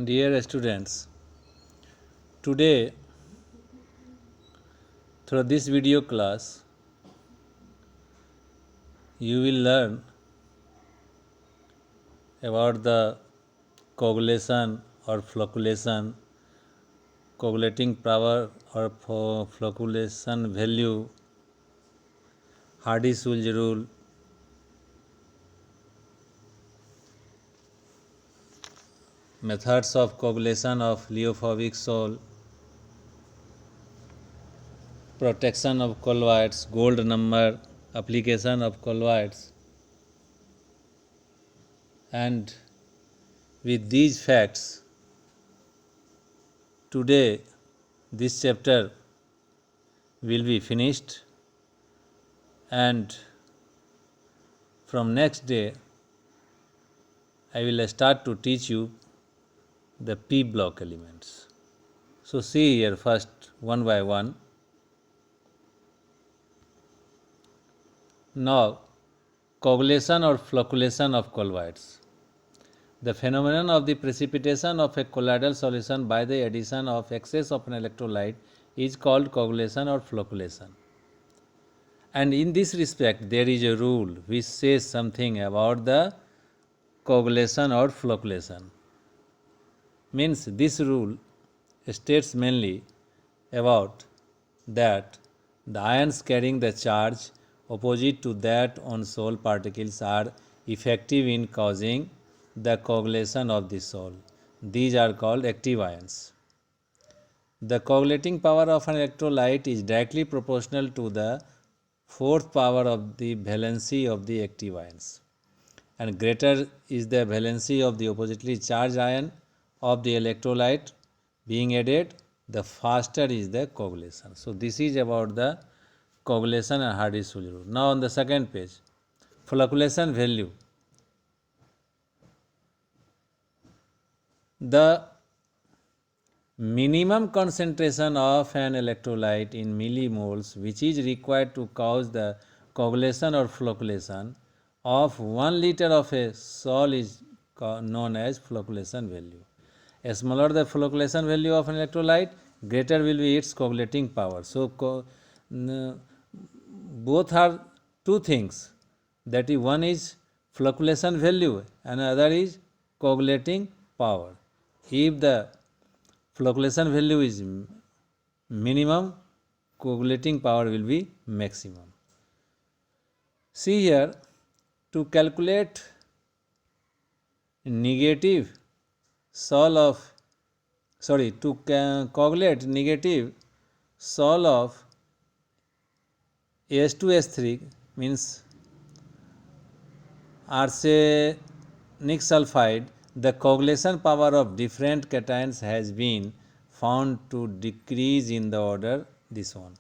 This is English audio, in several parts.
Dear students, today through this video class you will learn about the coagulation or flocculation, coagulating power or flocculation value, Hardy-Schulze rule, methods of coagulation of lyophobic sol, protection of colloids, gold number, application of colloids, and with these facts, today this chapter will be finished, and from next day I will start to teach you the P block elements. So see here first one by one. Now coagulation or flocculation of colloids. The phenomenon of the precipitation of a colloidal solution by the addition of excess of an electrolyte is called coagulation or flocculation. And in this respect there is a rule which says something about the coagulation or flocculation. Means this rule states mainly about that the ions carrying the charge opposite to that on Sol particles are effective in causing the coagulation of the Sol. These are called active ions. The coagulating power of an electrolyte is directly proportional to the fourth power of the valency of the active ions, and greater is the valency of the oppositely charged ion of the electrolyte being added, the faster is the coagulation. So this is about the coagulation and Hardy-Schulze rule. Now on the second page, flocculation value. The minimum concentration of an electrolyte in millimoles which is required to cause the coagulation or flocculation of 1 liter of a sol is known as flocculation value. Smaller the flocculation value of an electrolyte, greater will be its coagulating power. So both are two things, that is, one is flocculation value and other is coagulating power. If the flocculation value is minimum, coagulating power will be maximum. See here, to calculate negative sol of coagulate negative sol of H2S3 means arsenic sulfide, the coagulation power of different cations has been found to decrease in the order this one.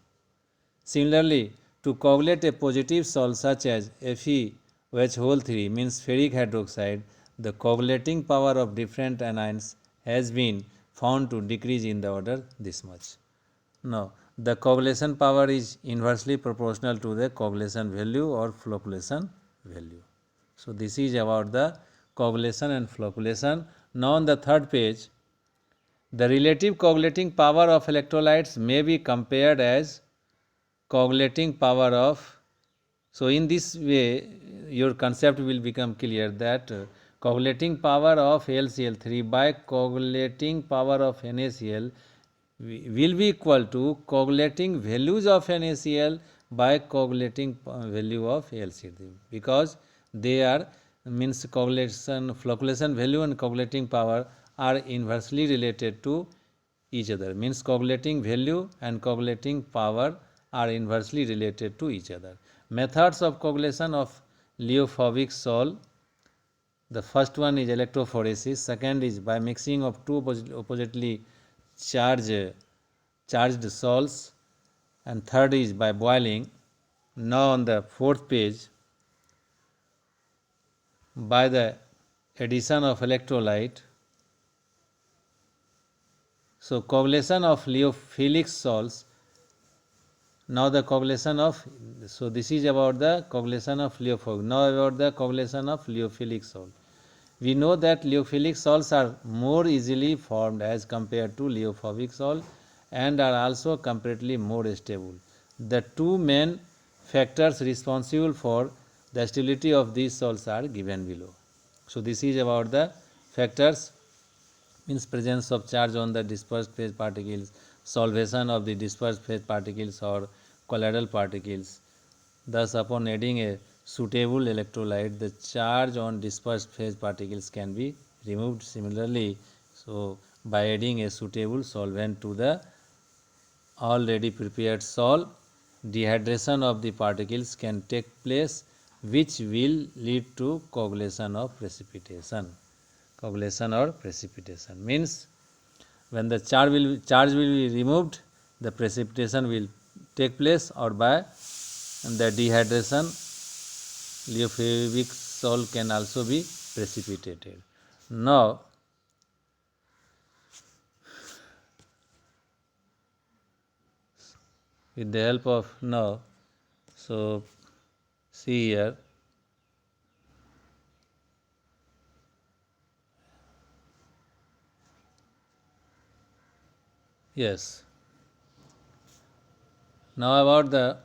Similarly, to coagulate a positive sol such as FeOH3 means ferric hydroxide, the coagulating power of different anions has been found to decrease in the order this much. Now, the coagulation power is inversely proportional to the coagulation value or flocculation value. So this is about the coagulation and flocculation. Now on the third page, the relative coagulating power of electrolytes may be compared as coagulating power of. So in this way your concept will become clear that coagulating power of LCl3 by coagulating power of NaCl will be equal to coagulating values of NaCl by coagulating value of LCl3, because they are means flocculation value and coagulating power are inversely related to each other, means coagulating value and coagulating power are inversely related to each other. Methods of coagulation of lyophobic sol. The first one is electrophoresis, second is by mixing of two oppositely charged sols, and third is by boiling. Now on the fourth page, by the addition of electrolyte. So coagulation of lyophilic sols. Now the coagulation of, so this is about the coagulation of lyophobic. Now about the coagulation of lyophilic sol. We know that lyophilic salts are more easily formed as compared to lyophobic salt and are also comparatively more stable. The two main factors responsible for the stability of these salts are given below. So this is about the factors, means presence of charge on the dispersed phase particles, solvation of the dispersed phase particles or colloidal particles. Thus, upon adding a suitable electrolyte, the charge on dispersed phase particles can be removed. Similarly, so by adding a suitable solvent to the already prepared salt, dehydration of the particles can take place, which will lead to coagulation or precipitation. Coagulation or precipitation means when the charge will be removed, the precipitation will take place, or by the dehydration, lyophobic salt can also be precipitated. Now, with the help of now, so see here, yes. Now about the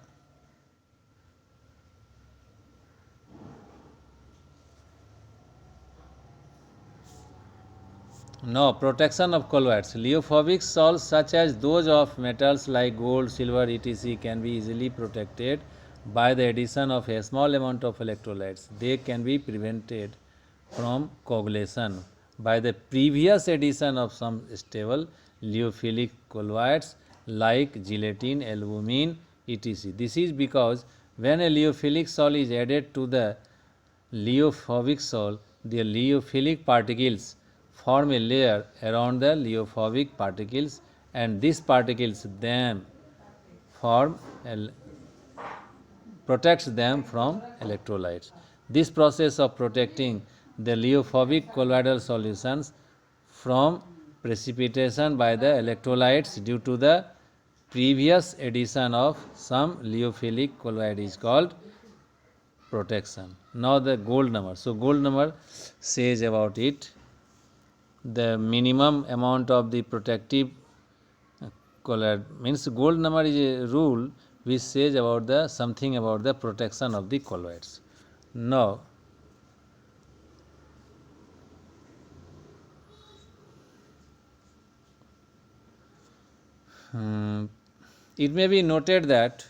now protection of colloids. Lyophobic salts such as those of metals like gold, silver, etc. can be easily protected by the addition of a small amount of electrolytes. They can be prevented from coagulation by the previous addition of some stable lyophilic colloids like gelatin, albumin, etc. This is because when a lyophilic salt is added to the lyophobic salt, the lyophilic particles form a layer around the lyophobic particles, and these particles then form protects them from electrolytes. This process of protecting the lyophobic colloidal solutions from precipitation by the electrolytes due to the previous addition of some lyophilic colloid is called protection. Now the gold number. So gold number says about it, the minimum amount of the protective colloid, means gold number is a rule which says about the something about the protection of the colloids. Now it may be noted that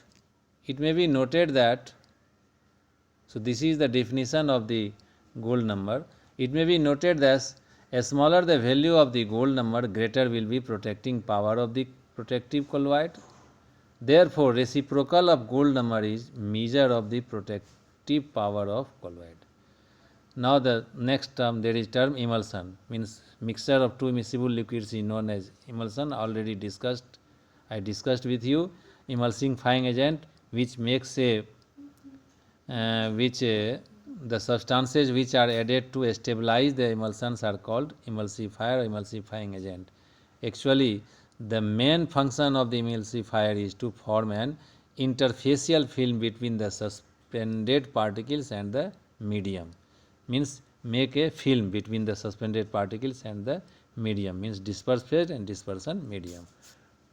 so this is the definition of the gold number. It may be noted that as smaller the value of the gold number, greater will be protecting power of the protective colloid. Therefore, reciprocal of gold number is measure of the protective power of colloid. Now the next term, there is term emulsion, means mixture of two miscible liquids is known as emulsion. Already discussed, I discussed with you emulsifying agent which makes a the substances which are added to stabilize the emulsions are called emulsifier or emulsifying agent. Actually, the main function of the emulsifier is to form an interfacial film between the suspended particles and the medium, means make a film between the suspended particles and the medium, means disperse phase and dispersion medium.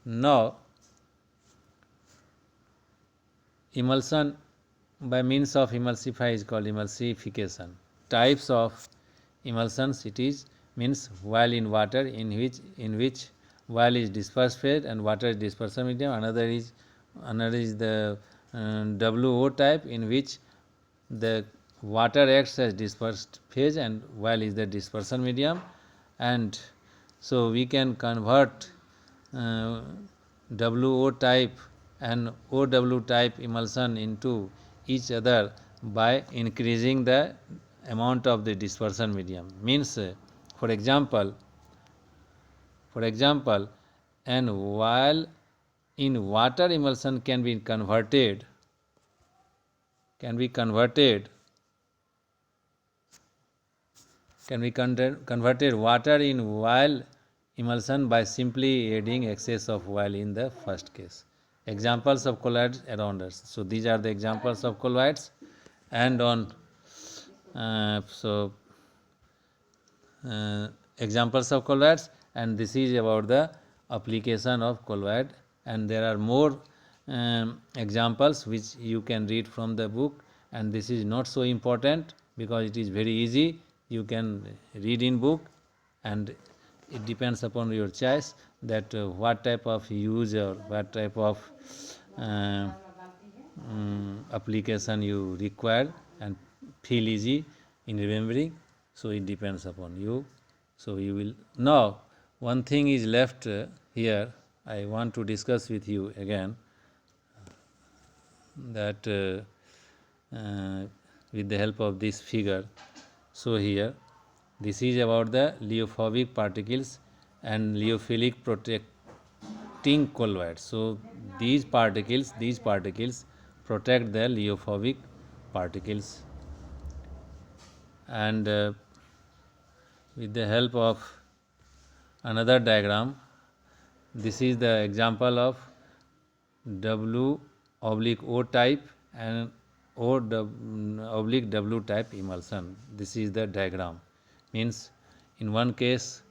Now, emulsion by means of emulsify is called emulsification. Types of emulsions it is, means while in water in which while is dispersed phase and water is dispersion medium. Another is the WO type, in which the water acts as dispersed phase and while is the dispersion medium. And so we can convert WO type and OW type emulsion into each other by increasing the amount of the dispersion medium. Means for example, and while in water emulsion can be converted water in while emulsion by simply adding excess of while in the first case. Examples of colloids around us. So these are the examples of colloids, and on so examples of colloids, and this is about the application of colloid, and there are more examples which you can read from the book, and this is not so important because it is very easy. You can read in book, and it depends upon your choice that what type of use or what type of uh, application you require and feel easy in remembering. So it depends upon you. So you will now one thing is left here. I want to discuss with you again that with the help of this figure. So here this is about the leophobic particles and leophilic protecting colloids. So these particles protect the leophobic particles, and with the help of another diagram, this is the example of W oblique O type and O oblique W type emulsion. This is the diagram. Means in one case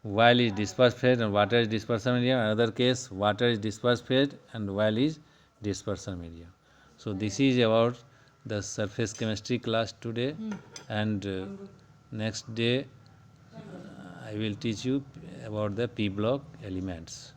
oil is dispersed phase and water is dispersion medium, another case water is dispersed phase and oil is dispersion medium. So this is about the surface chemistry class today, and next day I will teach you about the p block elements.